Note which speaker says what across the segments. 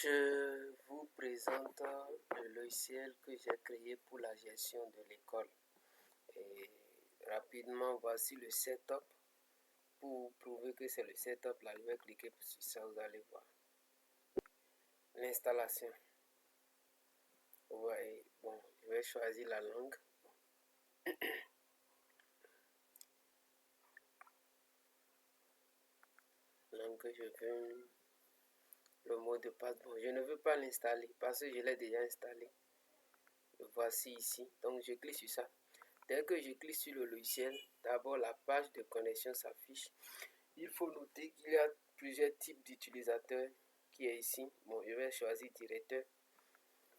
Speaker 1: Je vous présente le logiciel que j'ai créé pour la gestion de l'école. Et rapidement, voici le setup. Pour prouver que c'est le setup, là, je vais cliquer sur ça, vous allez voir. L'installation. Ouais, bon, je vais choisir la langue. Langue que je veux. Le mot de passe. Bon, je ne veux pas l'installer parce que je l'ai déjà installé. Le voici ici. Donc, je clique sur ça. Dès que je clique sur le logiciel, d'abord la page de connexion s'affiche. Il faut noter qu'il y a plusieurs types d'utilisateurs qui est ici. Bon, je vais choisir directeur.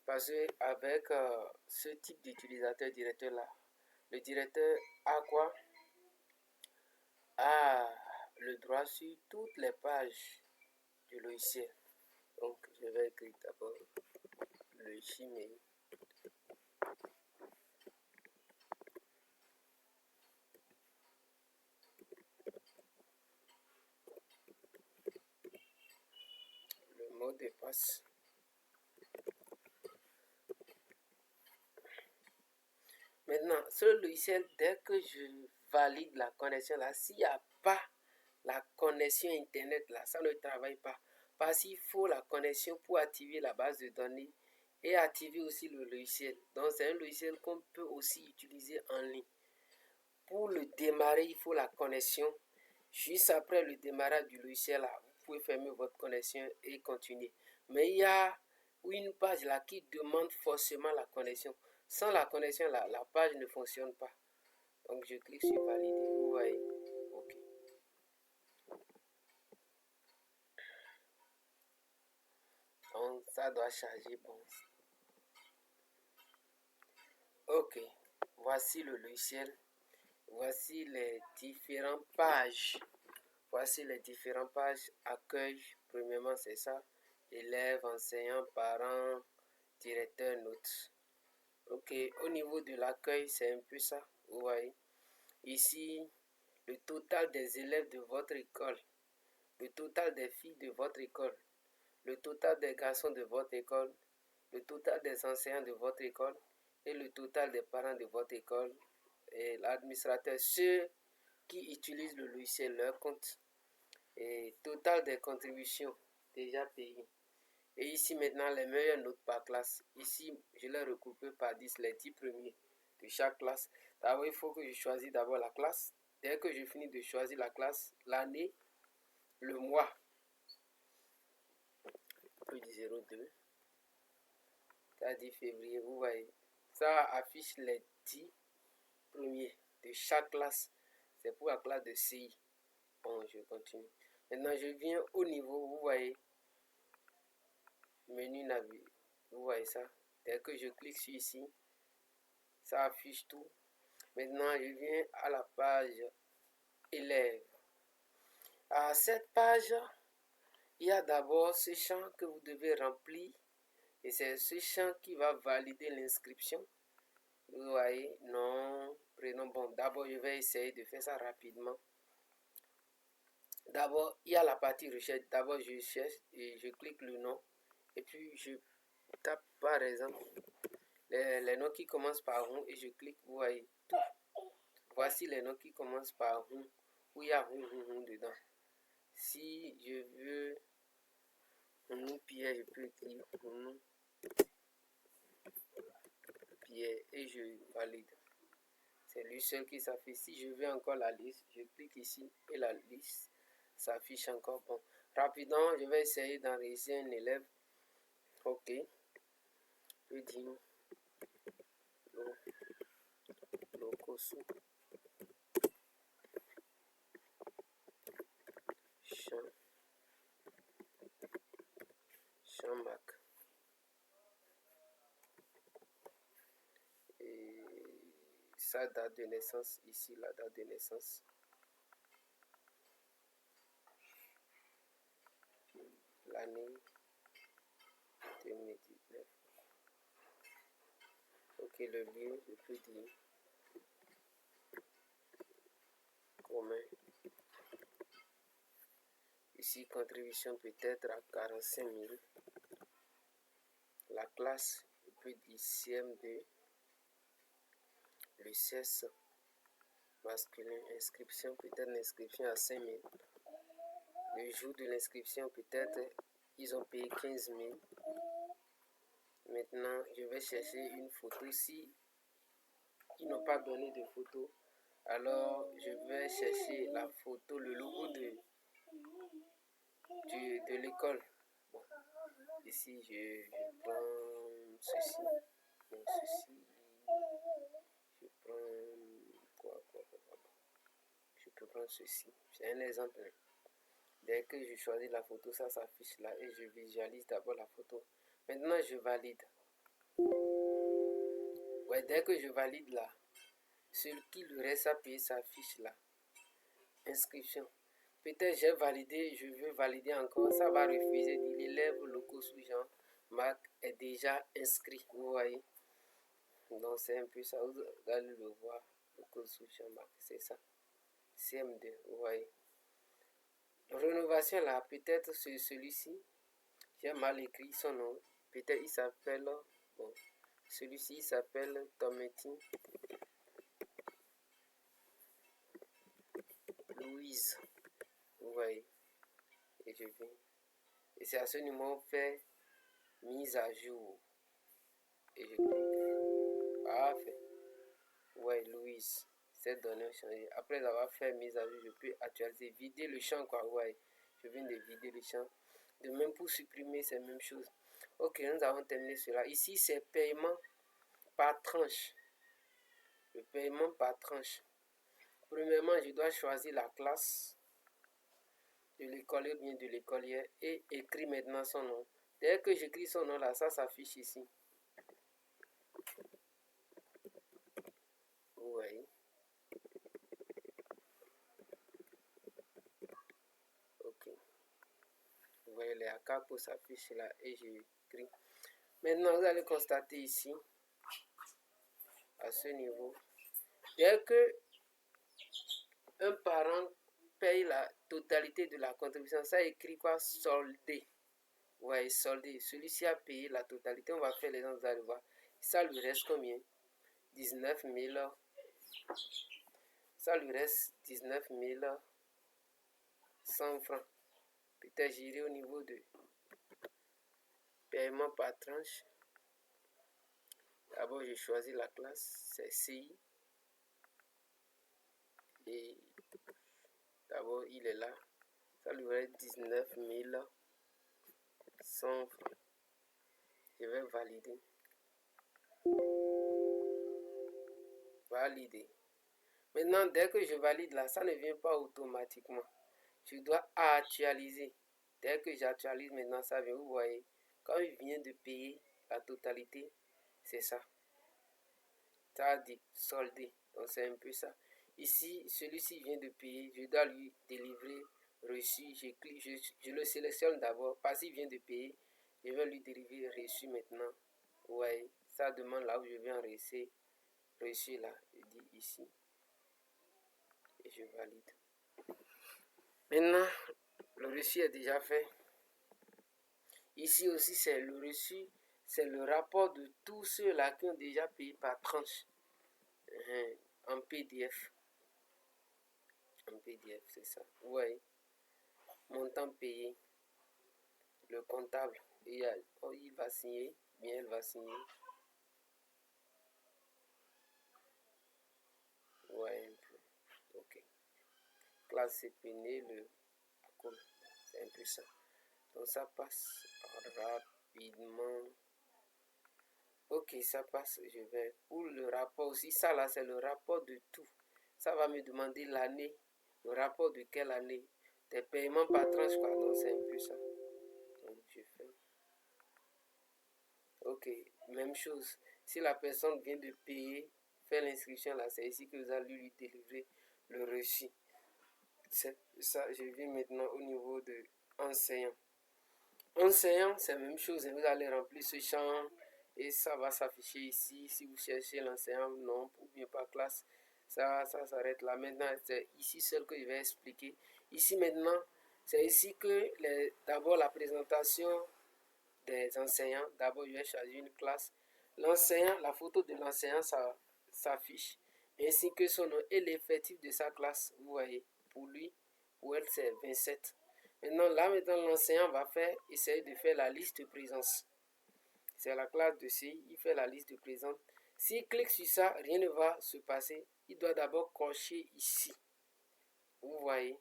Speaker 1: Parce que avec ce type d'utilisateur directeur là, le directeur a quoi? A le droit sur toutes les pages du logiciel. Donc, je vais écrire d'abord le Gmail. Le mot de passe. Maintenant, ce logiciel, dès que je valide la connexion là, s'il n'y a pas la connexion internet là, ça ne travaille pas. Parce qu'il faut la connexion pour activer la base de données et activer aussi le logiciel. Donc, c'est un logiciel qu'on peut aussi utiliser en ligne. Pour le démarrer, il faut la connexion. Juste après le démarrage du logiciel là, vous pouvez fermer votre connexion et continuer. Mais il y a une page là qui demande forcément la connexion. Sans la connexion, la page ne fonctionne pas. Donc, je clique sur valider. Vous voyez. OK. Donc, ça doit charger. Bon. OK. Voici le logiciel. Voici les différentes pages. Voici les différentes pages. Accueil. Premièrement, c'est ça. Élèves, enseignants, parents, directeur, notes. Ok, au niveau de l'accueil, c'est un peu ça, vous voyez. Ici, le total des élèves de votre école, le total des filles de votre école, le total des garçons de votre école, le total des enseignants de votre école et le total des parents de votre école et l'administrateur, ceux qui utilisent le logiciel, leur compte et total des contributions déjà payées. Et ici maintenant les meilleures notes par classe. Ici je l'ai recoupé par 10, les 10 premiers de chaque classe. D'abord il faut que je choisisse d'abord la classe. Dès que je finis de choisir la classe, l'année, le mois, plus du 02, ça dit février, vous voyez. Ça affiche les 10 premiers de chaque classe. C'est pour la classe de CI. Bon, je continue. Maintenant je viens au niveau, vous voyez, menu navigation. Vous voyez ça. Dès que je clique sur ici, ça affiche tout. Maintenant, je viens à la page élèves. À cette page, il y a d'abord ce champ que vous devez remplir. Et c'est ce champ qui va valider l'inscription. Vous voyez, nom, prénom. Bon, d'abord, je vais essayer de faire ça rapidement. D'abord, il y a la partie recherche. D'abord, je cherche et je clique le nom. Et puis, je tape par exemple les noms qui commencent par rond et je clique, vous voyez, tout. Voici les noms qui commencent par rond, où il y a rond dedans. Si je veux Pierre, je peux écrire Pierre et je valide. C'est lui seul qui s'affiche. Si je veux encore la liste, je clique ici et la liste s'affiche encore. Bon, rapidement, je vais essayer d'enregistrer un élève. OK. Je dis Lokosu. Chambac. Et sa date de naissance, ici la date de naissance. L'année 2019. Ok, le lieu, je peux dire commun. Ici, contribution peut-être à 45 000. classe, je peux dire CM2, le sexe masculin, inscription, peut-être l'inscription à 5 000. Le jour de l'inscription, peut-être ils ont payé 15 000. Maintenant, je vais chercher une photo. Si ils n'ont pas donné de photo, alors je vais chercher la photo, le logo de l'école. Bon, ici, je prends ceci. Bon, ceci. Je prends quoi. Je peux prendre ceci. C'est un exemple. Dès que je choisis la photo, ça s'affiche là et je visualise d'abord la photo. Maintenant, je valide. Ouais, dès que je valide là, ce qui lui reste à payer s'affiche là. Inscription. Peut-être j'ai validé, je veux valider encore. Ça va refuser. L'élève locaux sous-Jean Marc est déjà inscrit. Vous voyez. Donc c'est un peu ça. Vous allez le voir. Locaux sous-Jean Marc. C'est ça. CM2. Vous voyez. Rénovation là, peut-être c'est celui-ci. J'ai mal écrit son nom. Peut-être il s'appelle. Bon. Celui-ci il s'appelle Tometti Louise. Vous voyez. Et je viens. Et c'est à ce numéro fait mise à jour. Et je clique. Parfait. Ouais, Louise. Cette donnée a changé. Après avoir fait mise à jour, je peux actualiser, vider le champ quoi. Ouais. Je viens de vider le champ. De même pour supprimer, c'est la même chose. Ok, nous avons terminé cela. Ici, c'est paiement par tranche. Le paiement par tranche. Premièrement, je dois choisir la classe de l'écolier ou bien de l'écolière et écrire maintenant son nom. Dès que j'écris son nom là, ça s'affiche ici. Vous voyez. Ok. Vous voyez les ACAPO s'affichent là et j'écris. Maintenant, vous allez constater ici, à ce niveau, dès que un parent paye la totalité de la contribution, ça écrit quoi? Soldé. Ouais, soldé. Celui-ci a payé la totalité. On va faire les gens, vous allez voir. Ça lui reste combien? 19 000. Ça lui reste 19 100 francs. Peut-être j'irai au niveau de paiement par tranche. D'abord, je choisis la classe, c'est CI. Et d'abord, il est là. Ça lui reste 19 100 francs. Je vais valider. Valider. Maintenant, dès que je valide là, ça ne vient pas automatiquement. Je dois actualiser. Dès que j'actualise maintenant, ça vient. Vous voyez, quand il vient de payer la totalité, c'est ça. Ça a dit soldé. Donc c'est un peu ça. Ici, celui-ci vient de payer. Je dois lui délivrer reçu. Je le sélectionne d'abord parce qu'il vient de payer. Je vais lui délivrer reçu maintenant. Vous voyez, ça demande là où je viens enregistrer. Reçu là, je dis ici. Et je valide. Maintenant, le reçu est déjà fait. Ici aussi, c'est le reçu. C'est le rapport de tous ceux-là qui ont déjà payé par tranche. En PDF. En PDF, c'est ça. Vous voyez. Montant payé. Le comptable. Il va signer. Bien, elle va signer. Ouais, un peu. Ok. Classe CPN, le c'est un peu ça. Donc ça passe rapidement. Ok, ça passe. Je vais pour le rapport aussi. Ça là, c'est le rapport de tout. Ça va me demander l'année. Le rapport de quelle année? Des paiements par tranche quoi. Donc c'est un peu ça. Donc je fais. Ok, même chose. Si la personne vient de payer, faire l'inscription là, c'est ici que vous allez lui délivrer le reçu. C'est ça, je viens maintenant au niveau de enseignant. Enseignant, c'est la même chose. Vous allez remplir ce champ et ça va s'afficher ici. Si vous cherchez l'enseignant, non, ou bien par classe, ça s'arrête là. Maintenant, c'est ici seul que je vais expliquer. Ici maintenant, c'est ici que d'abord la présentation des enseignants. D'abord, je vais choisir une classe. L'enseignant, la photo de l'enseignant s'affiche, ainsi que son nom et l'effectif de sa classe. Vous voyez, pour lui, pour elle, c'est 27. Maintenant, l'enseignant va essayer de faire la liste de présence. C'est la classe de C, il fait la liste de présence. S'il clique sur ça, rien ne va se passer. Il doit d'abord cocher ici. Vous voyez.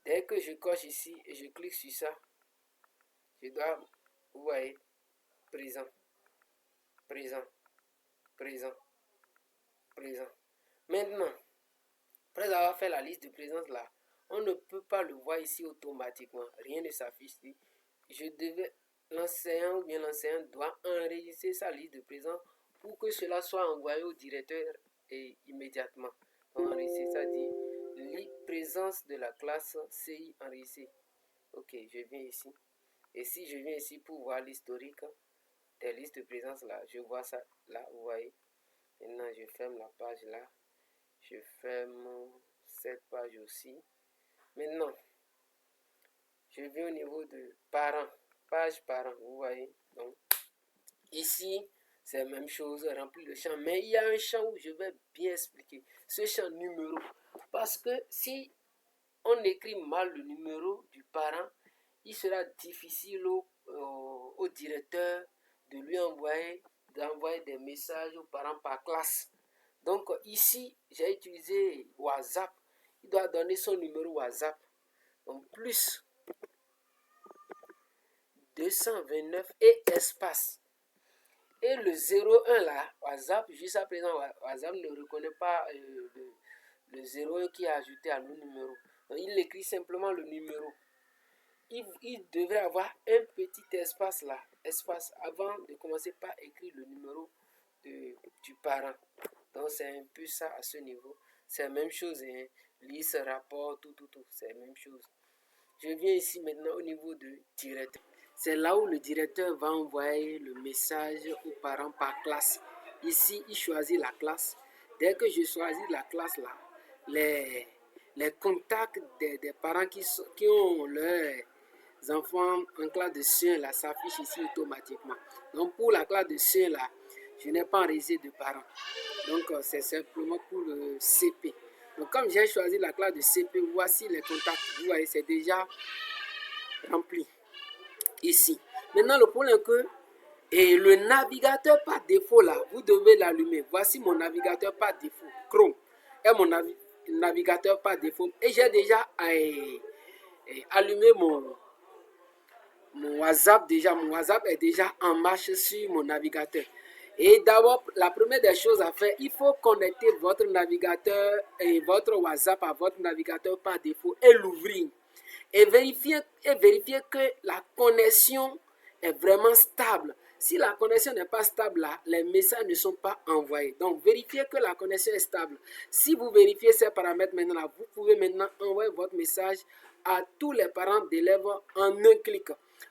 Speaker 1: Dès que je coche ici et je clique sur ça, je dois, vous voyez, présent, présent, présent, présent. Maintenant, après avoir fait la liste de présence là, on ne peut pas le voir ici automatiquement. Rien ne s'affiche ici. L'enseignant ou bien l'enseignant doit enregistrer sa liste de présence pour que cela soit envoyé au directeur et immédiatement. Donc, enregistrer, ça dit présence de la classe CI enregistrée. Ok, je viens ici. Et si je viens ici pour voir l'historique des listes de présence là, je vois ça là, vous voyez. Maintenant, je ferme la page là. Je ferme cette page aussi. Maintenant, je viens au niveau de parents. Page parents, vous voyez. Donc, ici, c'est la même chose, remplir le champ. Mais il y a un champ où je vais bien expliquer. Ce champ numéro. Parce que si on écrit mal le numéro du parent, il sera difficile au directeur de lui d'envoyer des messages aux parents par classe. Donc ici, j'ai utilisé WhatsApp. Il doit donner son numéro WhatsApp. Donc plus 229 et espace. Et le 01 là, WhatsApp, jusqu'à présent, WhatsApp ne reconnaît pas le 01 qui est ajouté à nos numéros. Donc il écrit simplement le numéro. Il devrait avoir un petit espace là, avant de commencer par écrire le numéro du parent. Donc c'est un peu ça à ce niveau. C'est la même chose, hein. Liste, rapport, tout, c'est la même chose. Je viens ici maintenant au niveau de directeur. C'est là où le directeur va envoyer le message aux parents par classe. Ici, il choisit la classe. Dès que je choisis la classe là, les contacts des parents qui ont leurs enfants en classe de C1 là s'affichent ici automatiquement. Donc pour la classe de C1 là, je n'ai pas enregistré de parents. Donc c'est simplement pour le CP. Donc comme j'ai choisi la classe de CP, voici les contacts. Vous voyez, c'est déjà rempli ici. Maintenant le problème est que le navigateur par défaut là, vous devez l'allumer. Voici mon navigateur par défaut, Chrome. Et mon navigateur par défaut. Et j'ai déjà allumé mon WhatsApp déjà. Mon WhatsApp est déjà en marche sur mon navigateur. Et d'abord, la première des choses à faire, il faut connecter votre navigateur et votre WhatsApp à votre navigateur par défaut et l'ouvrir. Et vérifier que la connexion est vraiment stable. Si la connexion n'est pas stable là, les messages ne sont pas envoyés. Donc, vérifiez que la connexion est stable. Si vous vérifiez ces paramètres maintenant là, vous pouvez maintenant envoyer votre message à tous les parents d'élèves en un clic.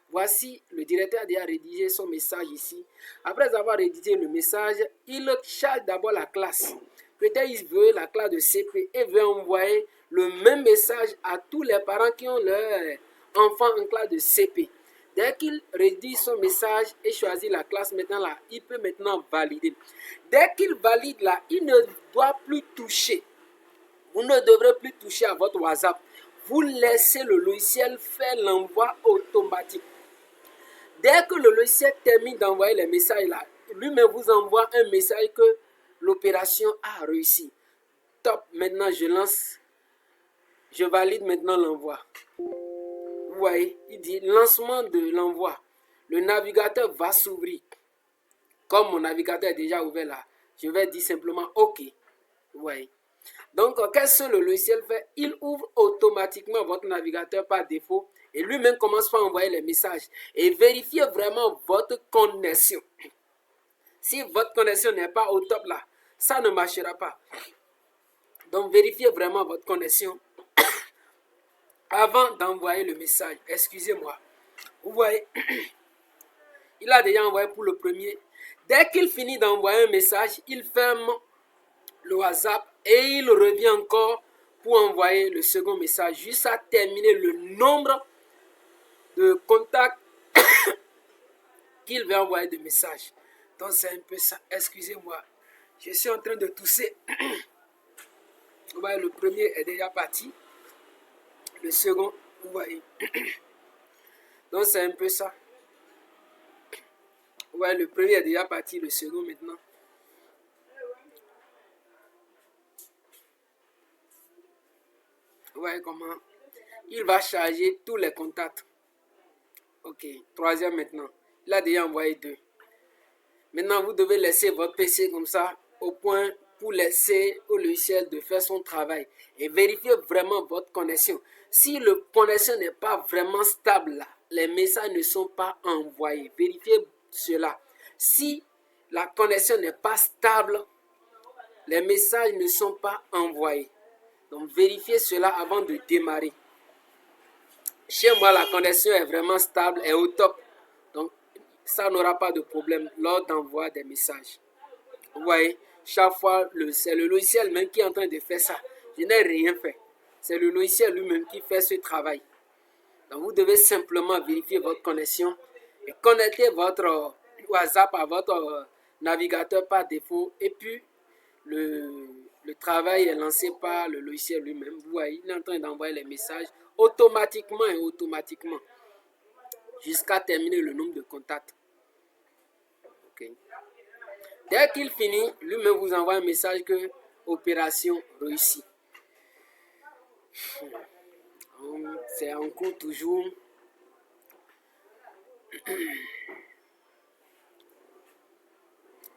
Speaker 1: Voici, le directeur a déjà rédigé son message ici. Après avoir rédigé le message, il charge d'abord la classe. Peut-être il veut la classe de CP et veut envoyer le même message à tous les parents qui ont leur enfant en classe de CP. Dès qu'il rédige son message et choisit la classe maintenant là, il peut maintenant valider. Dès qu'il valide là, il ne doit plus toucher. Vous ne devrez plus toucher à votre WhatsApp. Vous laissez le logiciel faire l'envoi automatique. Dès que le logiciel termine d'envoyer les messages là, lui-même vous envoie un message que l'opération a réussi. Top, maintenant je valide maintenant l'envoi. Vous voyez, il dit lancement de l'envoi. Le navigateur va s'ouvrir. Comme mon navigateur est déjà ouvert là, je vais dire simplement OK. Vous voyez. Donc, qu'est-ce que le logiciel fait? Il ouvre automatiquement votre navigateur par défaut et lui-même commence par envoyer les messages. Et vérifiez vraiment votre connexion. Si votre connexion n'est pas au top là, ça ne marchera pas. Donc, vérifiez vraiment votre connexion avant d'envoyer le message. Excusez-moi. Vous voyez, il a déjà envoyé pour le premier. Dès qu'il finit d'envoyer un message, il ferme le WhatsApp et il revient encore pour envoyer le second message jusqu'à terminer le nombre de contacts qu'il va envoyer des messages. Donc c'est un peu ça. Excusez-moi, je suis en train de tousser. Vous voyez, le premier est déjà parti. Le second, vous voyez. Donc c'est un peu ça. Vous voyez, le premier est déjà parti, le second maintenant. Vous voyez comment il va charger tous les contacts. Ok, troisième maintenant. Il a déjà envoyé 2. Maintenant, vous devez laisser votre PC comme ça, au point pour laisser au logiciel de faire son travail. Et vérifier vraiment votre connexion. Si le connexion n'est pas vraiment stable là, les messages ne sont pas envoyés. Vérifiez cela. Si la connexion n'est pas stable, les messages ne sont pas envoyés. Donc, vérifiez cela avant de démarrer. Chez moi, la connexion est vraiment stable et au top. Donc, ça n'aura pas de problème lors d'envoi des messages. Vous voyez, chaque fois, c'est le logiciel même qui est en train de faire ça. Je n'ai rien fait. C'est le logiciel lui-même qui fait ce travail. Donc, vous devez simplement vérifier votre connexion et connecter votre WhatsApp à votre navigateur par défaut. Et puis, le travail est lancé par le logiciel lui-même. Vous voyez, il est en train d'envoyer les messages automatiquement jusqu'à terminer le nombre de contacts. Okay. Dès qu'il finit, lui-même vous envoie un message que opération réussie. C'est en cours toujours.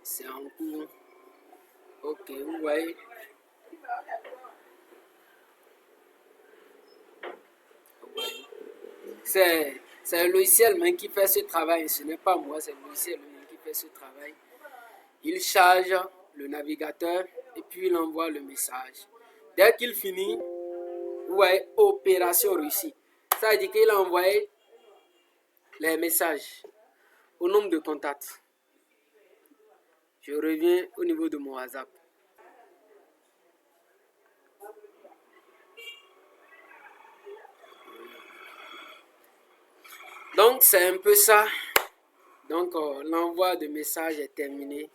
Speaker 1: C'est en cours. Ok, vous voyez. C'est le logiciel même qui fait ce travail. Ce n'est pas moi, c'est le logiciel même qui fait ce travail. Il charge le navigateur et puis il envoie le message. Dès qu'il finit, vous voyez, opération réussie. Ça veut dire qu'il a envoyé les messages au nombre de contacts. Je reviens au niveau de mon WhatsApp. Donc, c'est un peu ça. Donc, l'envoi de messages est terminé.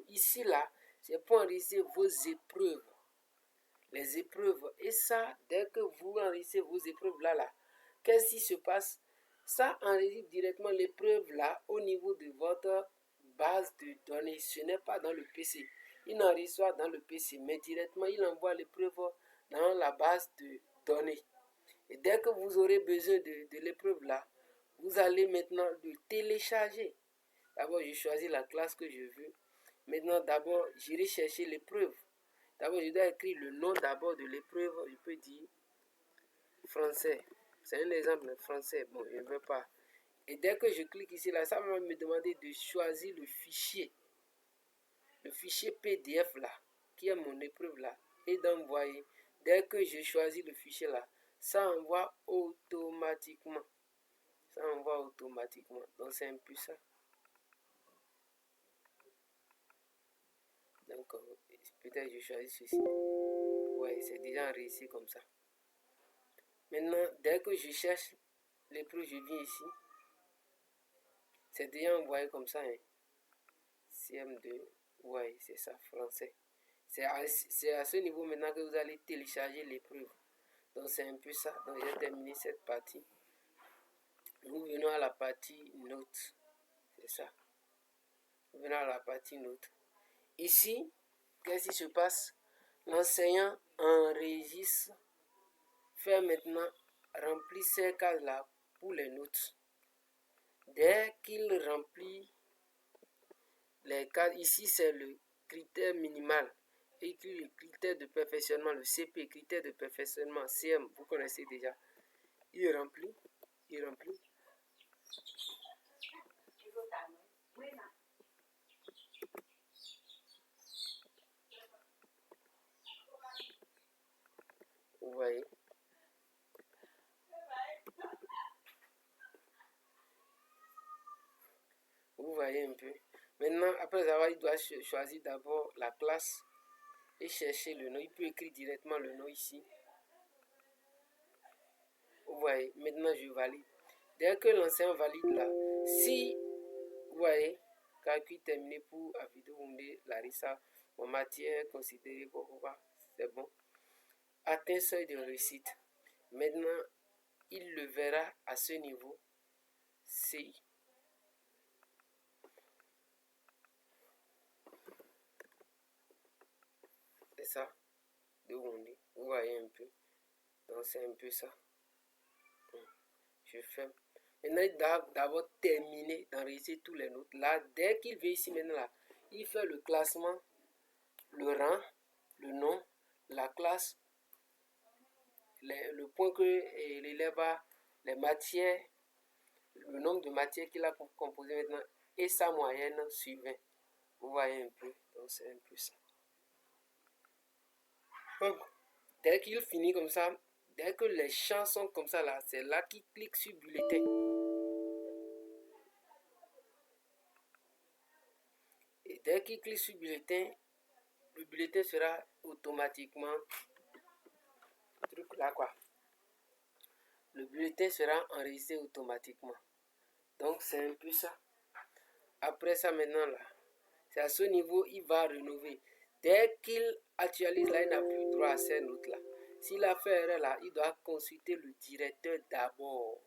Speaker 1: Ici, là, c'est pour enregistrer vos épreuves. Les épreuves. Et ça, dès que vous enregistrez vos épreuves là, qu'est-ce qui se passe? Ça enregistre directement l'épreuve là au niveau de votre base de données. Ce n'est pas dans le PC. Il n'enregistre pas dans le PC, mais directement, il envoie l'épreuve dans la base de données. Et dès que vous aurez besoin de l'épreuve là, vous allez maintenant le télécharger. D'abord, je choisis la classe que je veux. Maintenant, d'abord, j'irai chercher l'épreuve. D'abord, je dois écrire le nom d'abord de l'épreuve. Je peux dire français. C'est un exemple de français. Bon, je ne veux pas. Et dès que je clique ici, là, ça va me demander de choisir le fichier. Le fichier PDF là, qui est mon épreuve là, et d'envoyer. Dès que je choisis le fichier là, ça envoie automatiquement. Ça envoie automatiquement. Donc, c'est un peu ça. Donc, peut-être je choisis ceci. Ouais, c'est déjà réussi comme ça. Maintenant, dès que je cherche l'épreuve, je viens ici. C'est déjà envoyé comme ça. Hein. CM2, ouais, c'est ça, français. C'est à ce niveau maintenant que vous allez télécharger l'épreuve. Donc, c'est un peu ça. Donc, j'ai terminé cette partie. Nous venons à la partie notes. C'est ça. Nous venons à la partie notes. Ici, qu'est-ce qui se passe? L'enseignant enregistre, fait maintenant remplir ces cases-là pour les notes. Dès qu'il remplit les cases, ici c'est le critère minimal et le critère de perfectionnement, le CP, critère de perfectionnement, CM, vous connaissez déjà. Il remplit. Vous voyez. Vous voyez un peu. Maintenant, après avoir, il doit choisir d'abord la classe et chercher le nom. Il peut écrire directement le nom ici. Vous voyez. Maintenant, je valide. Dès que l'enseignant valide là, si calcul terminé pour Avido Larissa. Mon matière considérée c'est bon. Atteint seuil de réussite. Maintenant, il le verra à ce niveau. CI. C'est ça. De Wundi. Vous voyez un peu. Donc c'est un peu ça. Je ferme. Maintenant, il doit d'abord terminer d'enregistrer tous les notes. Là, dès qu'il veut ici maintenant là, il fait le classement, le rang, le nom, la classe, le point que l'élève a, les matières, le nombre de matières qu'il a composé maintenant et sa moyenne sur 20. Vous voyez un peu. Donc c'est un peu ça. Donc, dès qu'il finit comme ça, dès que les champs sont comme ça là, c'est là qu'il clique sur bulletin. Et dès qu'il clique sur bulletin, le bulletin sera automatiquement truc là quoi. Le bulletin sera enregistré automatiquement. Donc c'est un peu ça. Après ça maintenant là, c'est à ce niveau il va rénover. Dès qu'il actualise là, il n'a plus droit à ces notes là. S'il a fait erreur là, il doit consulter le directeur d'abord.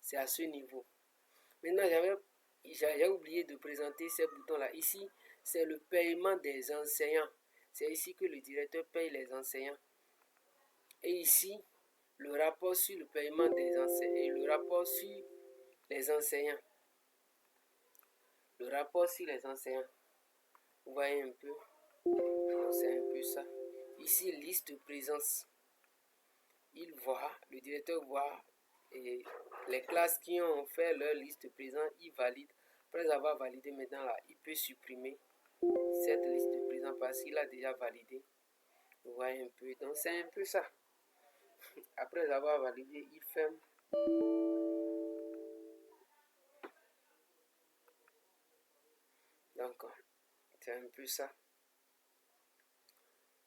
Speaker 1: C'est à ce niveau. Maintenant j'avais oublié de présenter ces boutons là. Ici c'est le paiement des enseignants. C'est ici que le directeur paye les enseignants. Et ici, le rapport sur le paiement des enseignants et le rapport sur les enseignants. Le rapport sur les enseignants. Vous voyez un peu. C'est un peu ça. Ici, liste de présence. Il voit, le directeur voit et les classes qui ont fait leur liste de présence, il valide. Après avoir validé maintenant là, il peut supprimer cette liste de présence parce qu'il a déjà validé. Vous voyez un peu. Donc c'est un peu ça. Après avoir validé, il ferme. Donc, c'est un peu ça.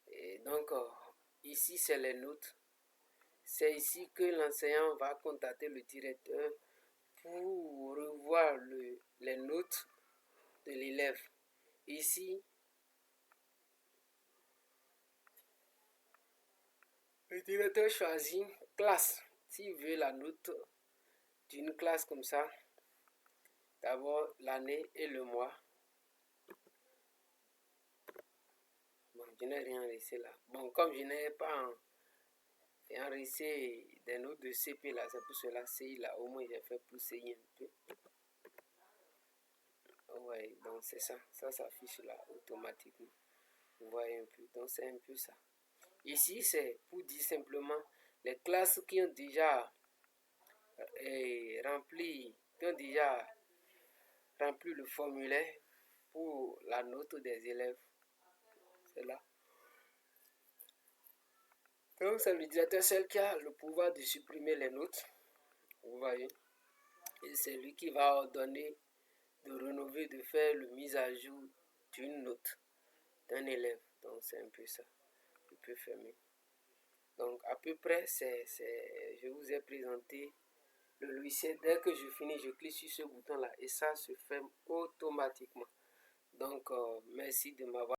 Speaker 1: Et donc, ici, c'est les notes. C'est ici que l'enseignant va contacter le directeur pour revoir les notes de l'élève. Ici, le directeur choisit classe. S'il veut la note d'une classe comme ça, d'abord l'année et le mois. Bon, je n'ai rien laissé là. Bon, comme je n'ai pas enregistré des notes de CP là, c'est pour cela CI là, au moins j'ai fait pour CI un peu. Ouais, donc c'est ça. Ça s'affiche là automatiquement. Vous voyez un peu. Donc c'est un peu ça. Ici, c'est pour dire simplement les classes qui ont déjà rempli le formulaire pour la note des élèves. C'est là. Donc c'est le directeur seul qui a le pouvoir de supprimer les notes. Vous voyez. Et c'est lui qui va ordonner de rénover, de faire le mise à jour d'une note d'un élève. Donc c'est un peu ça. Je peux fermer. Donc à peu près, je vous ai présenté le logiciel. Dès que je finis, je clique sur ce bouton là et ça se ferme automatiquement. Donc merci de m'avoir